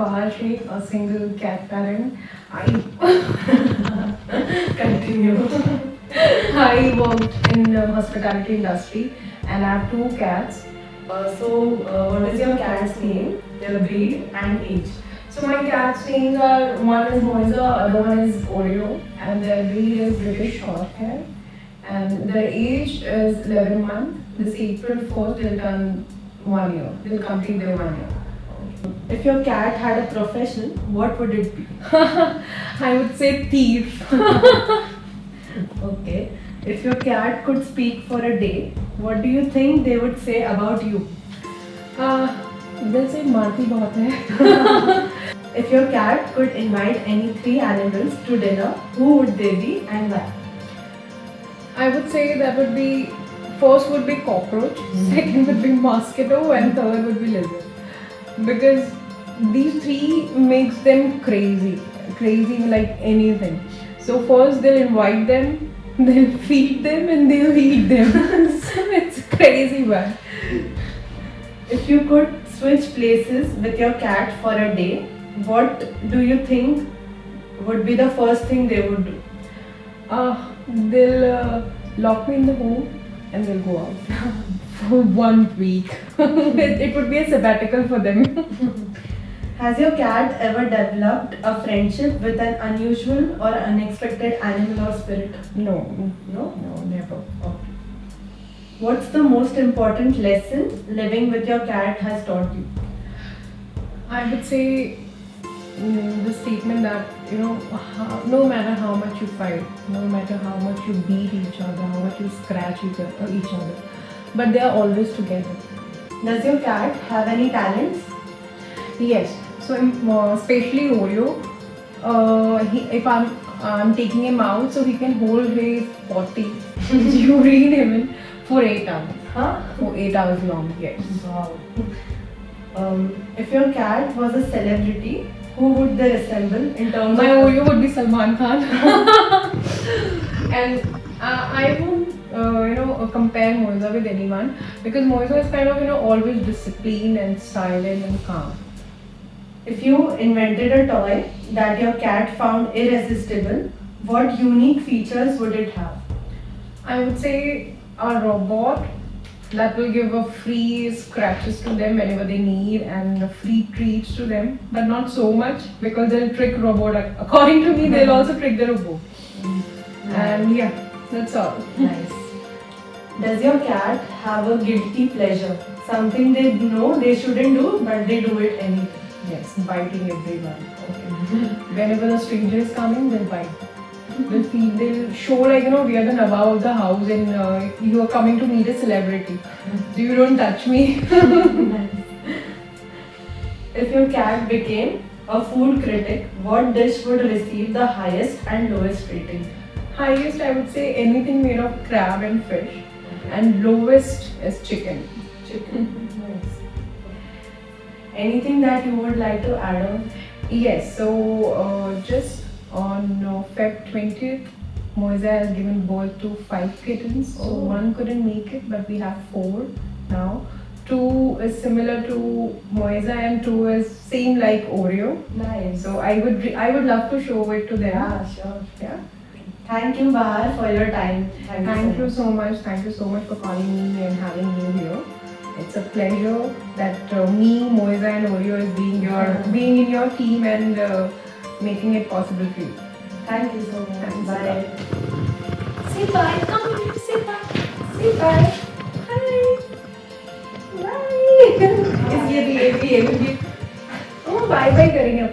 Bahar Sheikh, a single cat parent. I Continue. I worked in the hospitality industry and I have two cats. What is your cat's name, their breed, and age? So my cat's names are, one is Moisa, other one is Oreo, and their breed is British Shorthair, and their age is 11 months. This April 1st they'll turn 1 year. They'll complete their 1 year. If your cat had a profession, what would it be? I would say thief. Okay. If your cat could speak for a day, what do you think they would say about you? They'll say मारती बहुत है. If your cat could invite any three animals to dinner, who would they be and why? I would say that would be, first would be cockroach, second would be mosquito, and third would be lizard. Because these three makes them crazy like anything. So first they'll invite them, they'll feed them, and they'll eat them. So it's crazy bad. If you could switch places with your cat for a day, what do you think would be the first thing they would do? They'll lock me in the home and they'll go out for 1 week. It would be a sabbatical for them. Has your cat ever developed a friendship with an unusual or unexpected animal or spirit? No, No? never. Okay. What's the most important lesson living with your cat has taught you? I would say the statement that, no matter how much you fight, no matter how much you beat each other, how much you scratch each other, but they are always together. Does your cat have any talents? Yes. So especially Oreo, if I'm taking him out, so he can hold his potty, urine even for 8 hours. Huh? For 8 hours long. Yes. Wow. If your cat was a celebrity, who would they resemble in terms My of? Oreo would be Salman Khan. And I won't, compare Moisa with anyone, because Moisa is kind of, always disciplined and silent and calm. If you invented a toy that your cat found irresistible, what unique features would it have? I would say a robot that will give a free scratches to them whenever they need and free treats to them, but not so much because they'll trick robot. According to me, they'll also trick the robot. And yeah, that's all. Nice. Does your cat have a guilty pleasure? Something they know they shouldn't do, but they do it anyway. Yes, biting everyone. Okay. Whenever the stranger is coming, they'll bite. They'll show like, we are the Nawab of the house and you are coming to meet a celebrity. So you don't touch me. Nice. If your cat became a food critic, what dish would receive the highest and lowest rating? Highest, I would say anything made of crab and fish. And lowest is chicken. Chicken. Nice. Anything that you would like to add on? Yes, so just on Feb 20th, Moisa has given birth to 5 kittens. So Oh. one couldn't make it, but we have 4 now. 2 is similar to Moisa and 2 is same like Oreo. Nice. So I would love to show it to them. Yeah, sure. Yeah. Thank you, Bahar, for your time. Thank you so much. Thank you so much for calling me and having you here. It's a pleasure that me, Moisa and Oreo is being in your team and making it possible for you. Thank you so much. Thanks a Bye. Say bye. Come here. Say bye. Say bye. Hi. Bye. ये भी Oh, bye bye करेंगे अब.